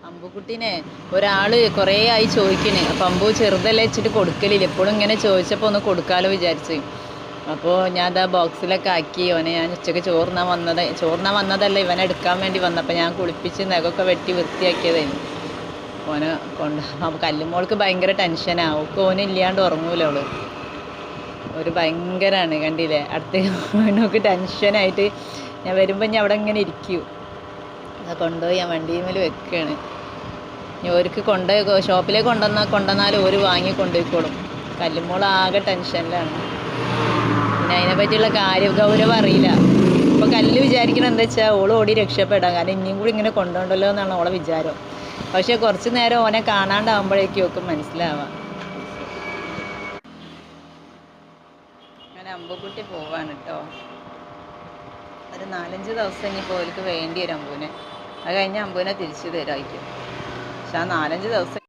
അമ്പുക്കുട്ടീനെ ഒരാൾ കുറേ ആയി ചോദിക്കണേ. അപ്പം അമ്പു ചെറുതല്ലേ വെച്ചിട്ട് കൊടുക്കലില്ല. എപ്പോഴും ഇങ്ങനെ ചോദിച്ചപ്പോൾ ഒന്ന് കൊടുക്കാമല്ലോ വിചാരിച്ചു. അപ്പോൾ ഞാൻ ഇതാ ബോക്സിലൊക്കെ ആക്കി. ഓനെ ഞാൻ ഉച്ചയ്ക്ക് ചോറിനാൻ വന്നതല്ല, ഇവനെ എടുക്കാൻ വേണ്ടി വന്നപ്പോൾ ഞാൻ കുളിപ്പിച്ച് നഖമൊക്കെ വെട്ടി വൃത്തിയാക്കിയതായിരുന്നു. ഓനെ അപ്പോൾ കല്ലുമോൾക്ക് ഭയങ്കര ടെൻഷനാണ്. ഓന് ഇല്ലാണ്ട് ഉറങ്ങൂല അവള്. ഒരു ഭയങ്കരമാണ്, കണ്ടില്ലേ? അടുത്ത് ഓനൊക്കെ ടെൻഷനായിട്ട് ഞാൻ വരുമ്പോൾ ഞാൻ അവിടെ ഇങ്ങനെ ഇരിക്കൂ. അത് കൊണ്ടുപോയി ഞാൻ വണ്ടിയിൽ വെക്കുകയാണ്. ഇനി ഓർക്ക് ഷോപ്പിലേക്ക് കൊണ്ടുവന്നാലും ഒരു വാങ്ങി കൊണ്ടുപോയിക്കോളും. കല്ലുമോൾ ആകെ ടെൻഷനിലാണ്. പിന്നെ അതിനെ പറ്റിയുള്ള ഗൗരവം അറിയില്ല. ഇപ്പോൾ കല്ല് വിചാരിക്കണം എന്താ വെച്ചാൽ ഓൾ ഓടി രക്ഷപ്പെടാം, കാരണം ഇനിയും കൂടി ഇങ്ങനെ കൊണ്ടുപോകണ്ടല്ലോ എന്നാണ് ഓളെ വിചാരം. പക്ഷേ കുറച്ച് നേരം ഓനെ കാണാണ്ടാവുമ്പോഴേക്കും ഒക്കെ മനസ്സിലാവാം. അങ്ങനെ അമ്പുക്കുട്ടി പോവാണ് കേട്ടോ. ഒരു 4-5 ദിവസം ഇനിയിപ്പോൾ ഓർക്ക് വേണ്ടി വരും അമ്പൂനെ. അത് കഴിഞ്ഞ് അമ്പൂനെ തിരിച്ചു തരാമായിരിക്കും. പക്ഷെ ആ 4-5 ദിവസം